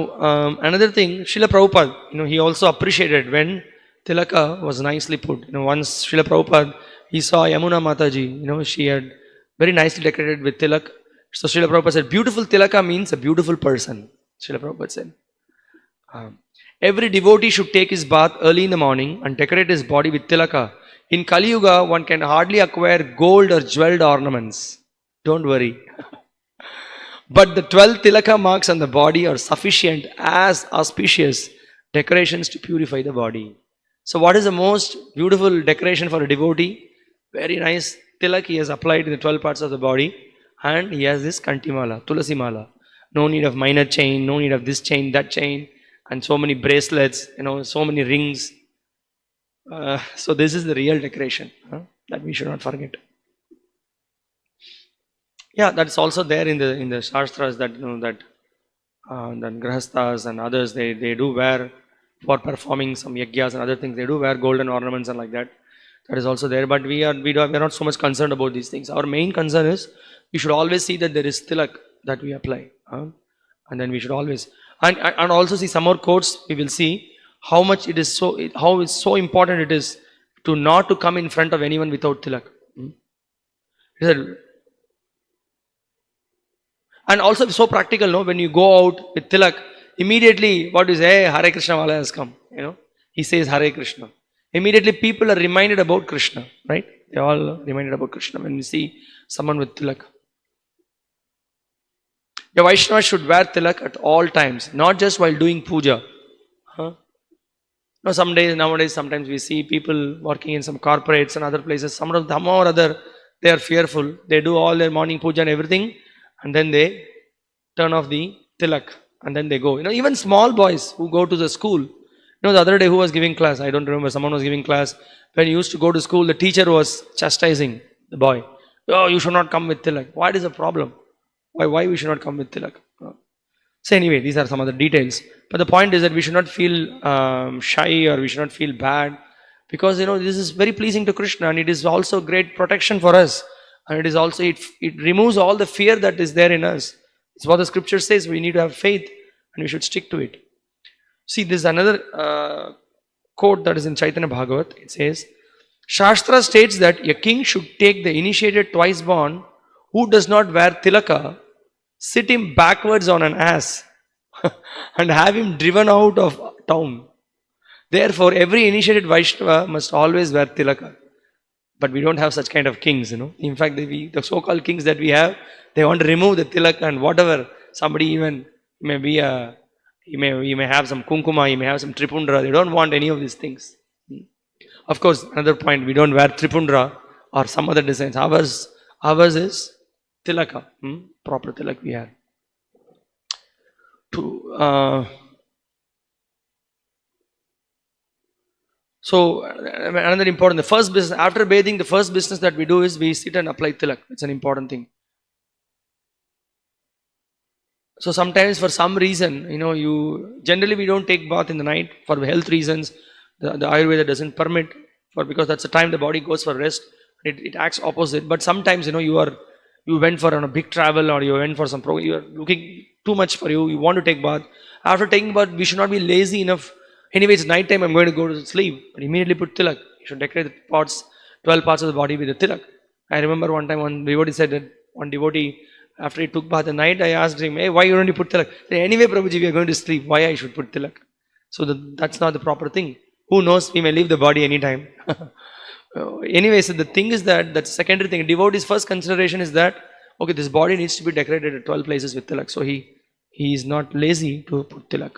another thing, Srila Prabhupada, he also appreciated when Tilaka was nicely put. Once Srila Prabhupada, he saw Yamuna Mataji, she had very nicely decorated with tilak. So Srila Prabhupada said, beautiful tilaka means a beautiful person. Srila Prabhupada said. Every devotee should take his bath early in the morning and decorate his body with tilaka. In Kali Yuga, one can hardly acquire gold or jeweled ornaments. Don't worry. But the 12 tilaka marks on the body are sufficient as auspicious decorations to purify the body. So what is the most beautiful decoration for a devotee? Very nice tilak he has applied in the 12 parts of the body, and he has this kantimala, tulasi mala. No need of minor chain, no need of this chain, that chain, and so many bracelets, so many rings. So this is the real decoration that we should not forget. Yeah, that's also there in the shastras that that grahasthas and others they do wear for performing some yagyas and other things. They do wear golden ornaments and like that. That is also there. But we are not so much concerned about these things. Our main concern is we should always see that there is tilak that we apply, and then we should always and also see some more quotes. We will see how much it is how it's so important it is to not to come in front of anyone without tilak. He said, and also it's so practical, no? When you go out with tilak, immediately what is, hey, Hare Krishna Wala has come, he says Hare Krishna. Immediately people are reminded about Krishna, right? They all reminded about Krishna when we see someone with tilak. The Vaishnava should wear tilak at all times, not just while doing puja. No, nowadays, sometimes we see people working in some corporates and other places. Some of them or other, they are fearful. They do all their morning puja and everything, and then they turn off the tilak and then they go. Even small boys who go to the school. The other day who was giving class, I don't remember, someone was giving class. When he used to go to school, the teacher was chastising the boy. Oh, you should not come with tilak. What is the problem? Why we should not come with tilak? So anyway, these are some other details. But the point is that we should not feel shy or we should not feel bad, because this is very pleasing to Krishna, and it is also great protection for us, and it is also it removes all the fear that is there in us. It's what the scripture says. We need to have faith and we should stick to it. See, this is another quote that is in Chaitanya Bhagavat. It says, Shastra states that a king should take the initiated twice born who does not wear tilaka, sit him backwards on an ass and have him driven out of town. Therefore, every initiated Vaishnava must always wear tilaka. But we don't have such kind of kings, In fact, the so-called kings that we have, they want to remove the tilaka and whatever. Somebody even may be he may have some kunkuma, he may have some tripundra. They don't want any of these things. Of course, another point, we don't wear tripundra or some other designs. Ours is tilaka, proper tilak we have. So another important, the first business, after bathing, the first business that we do is we sit and apply tilak. It's an important thing. So sometimes for some reason, generally we don't take bath in the night for health reasons. The Ayurveda doesn't permit, because that's the time the body goes for rest. It acts opposite. But sometimes, you went for a big travel or you went for some program, you are looking too much for you want to take bath. After taking bath, we should not be lazy enough. Anyway, it's night time, I'm going to go to sleep. But immediately put tilak. You should decorate the 12 parts of the body with the tilak. I remember one time one devotee said that one devotee, after he took bath at night, I asked him, hey, why you don't put tilak? He said, anyway, Prabhuji, we are going to sleep. Why I should put tilak? So that's not the proper thing. Who knows, we may leave the body anytime. Anyway, so the thing is that's secondary thing. Devotee's first consideration is that, okay, this body needs to be decorated at 12 places with tilak. So he is not lazy to put tilak.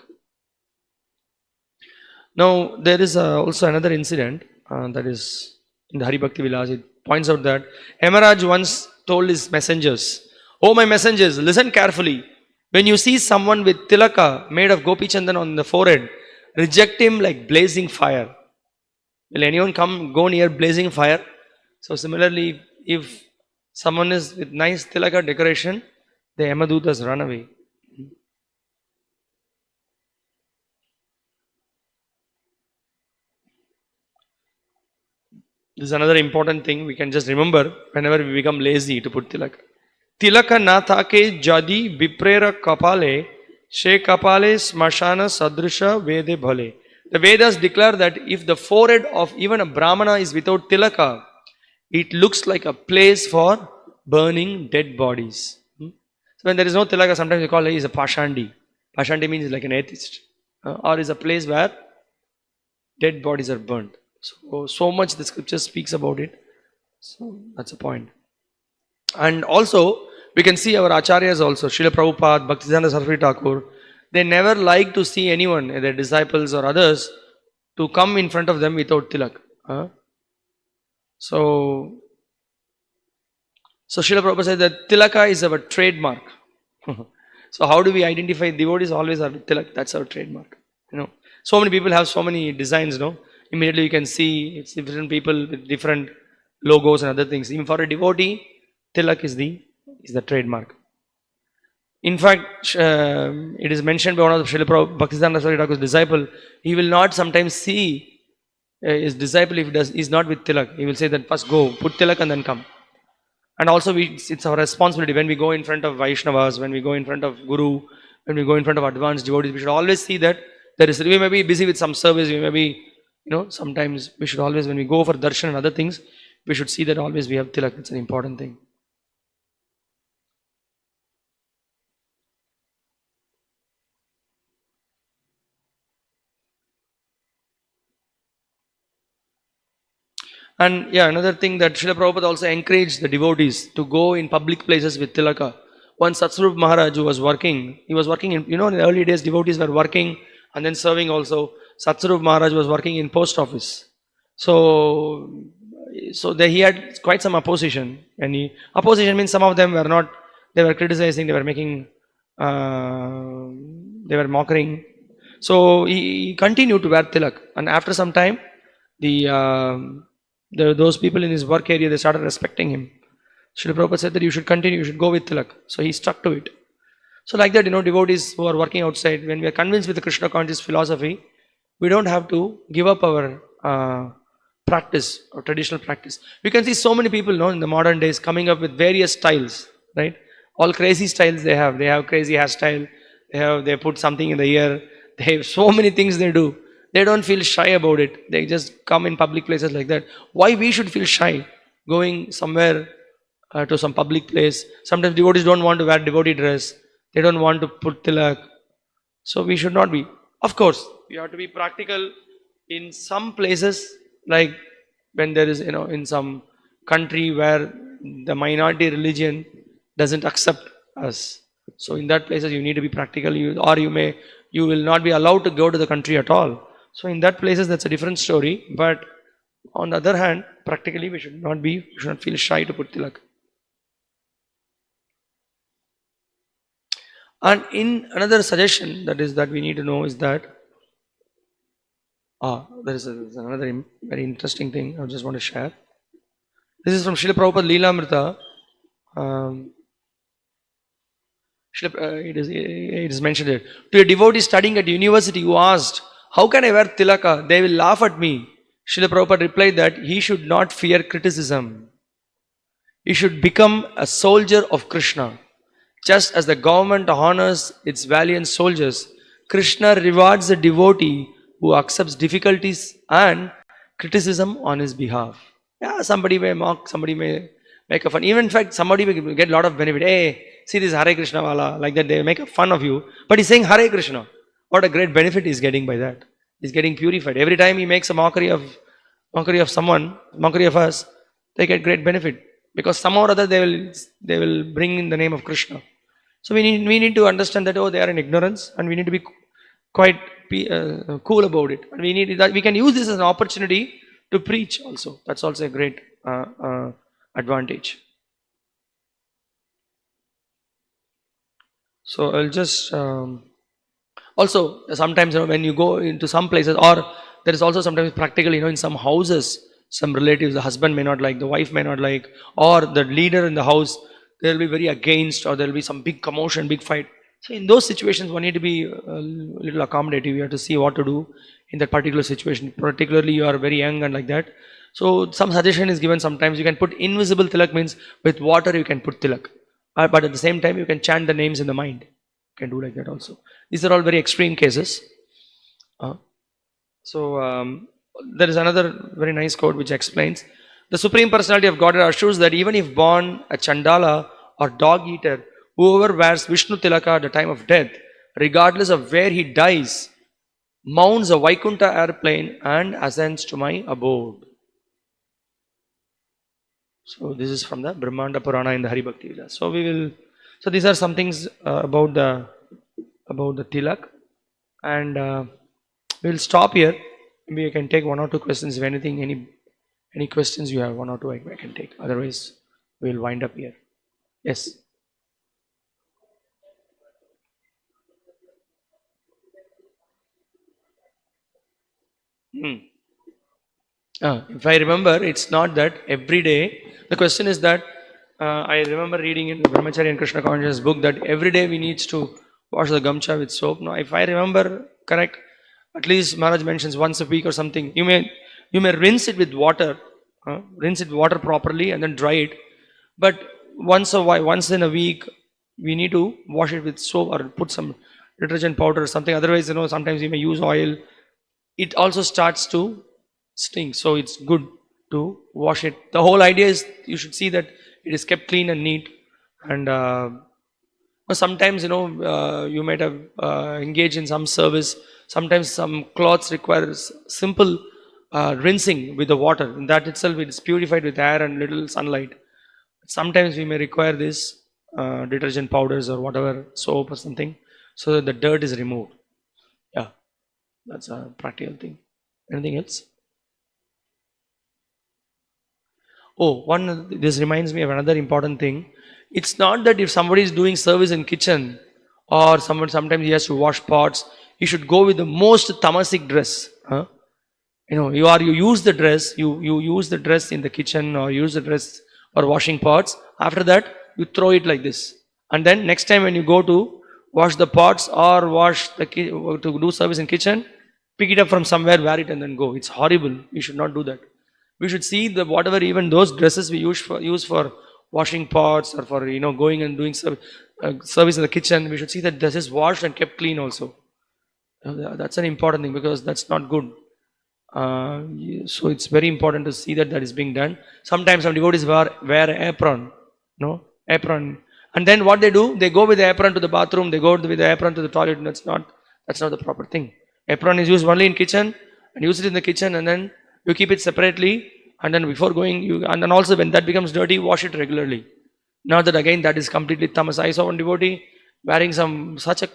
Now, there is also another incident that is in the Hari Bhakti Vilas. It points out that Hemaraj once told his messengers, oh my messengers, listen carefully. When you see someone with tilaka made of gopi chandan on the forehead, reject him like blazing fire. Will anyone go near blazing fire? So similarly, if someone is with nice tilaka decoration, the Yamadutas run away. This is another important thing we can just remember whenever we become lazy to put tilaka. Tilaka na thake jadi viprera kapale, she kapale smashana sadrisha vede bhale. The Vedas declare that if the forehead of even a Brahmana is without tilaka, it looks like a place for burning dead bodies. So when there is no tilaka, sometimes we call it is a pashandi. Pashandi means like an atheist, or is a place where dead bodies are burnt. So much the scripture speaks about it. So that's a point. And also, we can see our acharyas also, Srila Prabhupada, Bhaktisiddhanta Saraswati Thakur, they never like to see anyone, their disciples or others, to come in front of them without tilak. So Srila Prabhupada said that tilaka is our trademark. So how do we identify devotees? Always are with tilak. That's our trademark. So many people have so many designs. Immediately you can see it's different people with different logos and other things. Even for a devotee, tilak is the trademark. In fact, it is mentioned by one of the Srila Bhaktisiddhanta Saraswati Thakur's disciple. He will not sometimes see his disciple if he is not with tilak. He will say that first go, put tilak and then come. And also it's our responsibility when we go in front of Vaishnavas, when we go in front of Guru, when we go in front of advanced devotees, we should always see that we may be busy with some service, we may be, sometimes we should always, when we go for darshan and other things, we should see that always we have tilak. It's an important thing. And another thing that Srila Prabhupada also encouraged the devotees to go in public places with tilaka. Once Satsarup Maharaj was working, he was working in, in the early days devotees were working and then serving also. Satsarup Maharaj was working in post office. So he had quite some opposition. And opposition means some of them were not, they were criticizing, they were making, they were mocking. So he continued to wear tilak. And after some time, those people in his work area, they started respecting him. Srila Prabhupada said that you should continue, you should go with tilak. So he stuck to it. So like that, devotees who are working outside, when we are convinced with the Krishna conscious philosophy, we don't have to give up our practice or traditional practice. We can see so many people in the modern days coming up with various styles, right? All crazy styles they have. They have crazy hairstyle. They put something in the ear. They have so many things they do. They don't feel shy about it. They just come in public places like that. Why we should feel shy going somewhere to some public place? Sometimes devotees don't want to wear devotee dress. They don't want to put tilak. So we should not be. Of course, we have to be practical in some places, like when there is, in some country where the minority religion doesn't accept us. So in that places you need to be practical, you will not be allowed to go to the country at all. So in that places that's a different story. But on the other hand, practically we should not feel shy to put tilak. And in another suggestion that we need to know is that there's another very interesting thing I just want to share. This is from Srila Prabhupada Leelamrita. It is mentioned here. To a devotee studying at university who asked, "How can I wear tilaka? They will laugh at me." Srila Prabhupada replied that he should not fear criticism. He should become a soldier of Krishna. Just as the government honors its valiant soldiers, Krishna rewards the devotee who accepts difficulties and criticism on his behalf. Somebody may mock, somebody may make a fun. Even in fact, somebody will get a lot of benefit. Hey, see this Hare Krishna wala, like that they make a fun of you. But he's saying Hare Krishna. What a great benefit he's getting by that. He's getting purified. Every time he makes a mockery of someone, mockery of us, they get great benefit. Because somehow or other they will bring in the name of Krishna. So we need to understand that they are in ignorance, and we need to be quite cool about it. And we can use this as an opportunity to preach also. That's also a great advantage. So I'll just also sometimes when you go into some places, or there is also sometimes practically in some houses, some relatives, the husband may not like, the wife may not like, or the leader in the house, they will be very against, or there will be some big commotion, big fight. So in those situations, one need to be a little accommodative. You have to see what to do in that particular situation. Particularly, you are very young and like that. So some suggestion is given. Sometimes you can put invisible tilak, means with water you can put tilak, but at the same time you can chant the names in the mind. You can do like that also. These are all very extreme cases. So there is another very nice quote which explains the Supreme Personality of Godhead assures that even if born a Chandala or dog eater, whoever wears Vishnu Tilaka at the time of death, regardless of where he dies, mounts a Vaikuntha airplane and ascends to my abode. So this is from the Brahmanda Purana in the Hari Bhakti Vilas. So we will. So these are some things about the Tilak, and we'll stop here. Maybe I can take one or two questions. If anything, any questions you have, one or two I can take. Otherwise, we'll wind up here. Yes. Hmm. If I remember, it's not that every day. The question is that I remember reading in the Brahmacharya and Krishna Consciousness book that every day we need to wash the gamcha with soap. Now, if I remember correct, at least Maharaj mentions once a week or something. You may rinse it with water, rinse it with water properly and then dry it. But once in a week, we need to wash it with soap or put some detergent powder or something. Otherwise, sometimes you may use oil. It also starts to stink. So it's good to wash it. The whole idea is you should see that it is kept clean and neat. And sometimes you might have engaged in some service. Sometimes some cloths require simple rinsing with the water. In that itself, it is purified with air and little sunlight. Sometimes we may require this detergent powders or whatever soap or something, so that the dirt is removed. Yeah, that's a practical thing. Anything else? Oh, this reminds me of another important thing. It's not that if somebody is doing service in kitchen or sometimes he has to wash pots, he should go with the most tamasic dress. Huh? You use the dress, you use the dress in the kitchen or use the dress for washing pots. After that, you throw it like this. And then next time when you go to wash the pots or to do service in kitchen, pick it up from somewhere, wear it and then go. It's horrible. You should not do that. We should see the whatever even those dresses we use for washing pots or for going and doing service in the kitchen. We should see that this is washed and kept clean also. That's an important thing because that's not good. So it's very important to see that is being done. Sometimes some devotees wear apron, apron, and then what they do, they go with the apron to the bathroom, they go with the apron to the toilet. And that's not the proper thing. Apron is used only in kitchen and use it in the kitchen, and then you keep it separately. And then before going, and then also when that becomes dirty, wash it regularly. Not that again that is completely tamas. I saw one devotee wearing such a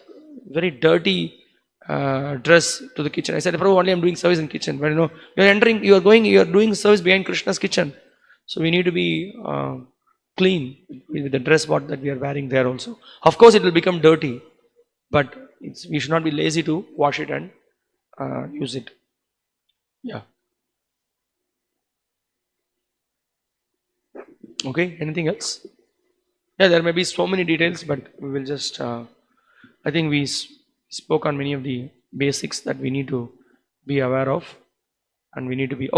very dirty dress to the kitchen. I said, Prabhu, only I'm doing service in kitchen. But you are doing service behind Krishna's kitchen. So we need to be clean with the dress that we are wearing there also. Of course, it will become dirty, but we should not be lazy to wash it and use it. Yeah. Okay. Anything else? Yeah, there may be so many details, but we will just. I think we spoke on many of the basics that we need to be aware of, and we need to be.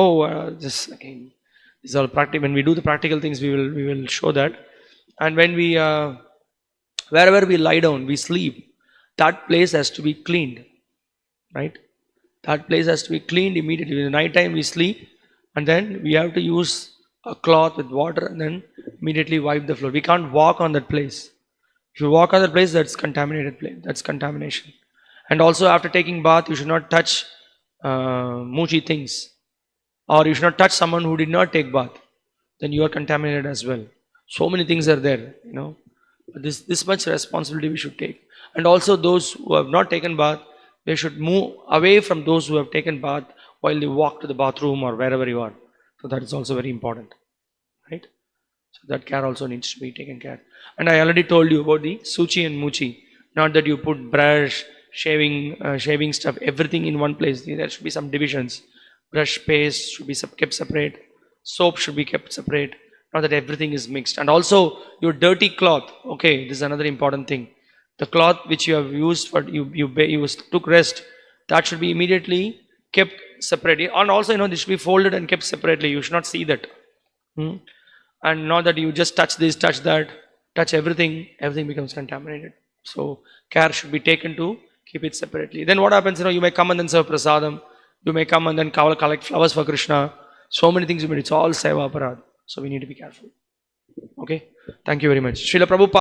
Just again, this is all practical. When we do the practical things, we will show that, and when we wherever we lie down, we sleep, that place has to be cleaned, right? That place has to be cleaned immediately. In the night time, we sleep, and then we have to use a cloth with water and then immediately wipe the floor. We can't walk on that place. If you walk on that place, that's contaminated place. That's contamination. And also after taking bath, you should not touch moochy things. Or you should not touch someone who did not take bath. Then you are contaminated as well. So many things are there, This much responsibility we should take. And also those who have not taken bath, they should move away from those who have taken bath while they walk to the bathroom or wherever you are. So that is also very important, right? So that care also needs to be taken care. And I already told you about the suchi and muchi. Not that you put brush, shaving stuff, everything in one place. There should be some divisions. Brush paste should be kept separate. Soap should be kept separate. Not that everything is mixed. And also your dirty cloth. Okay, this is another important thing. The cloth which you have used for you took rest, that should be immediately kept separately. And also, this should be folded and kept separately. You should not see that. And not that you just touch this, touch that, touch everything becomes contaminated. So care should be taken to keep it separately. Then what happens, you may come and then serve prasadam. You may come and then collect flowers for Krishna. So many things you may do. It's all seva aparad. So we need to be careful. Okay. Thank you very much. Srila Prabhupada.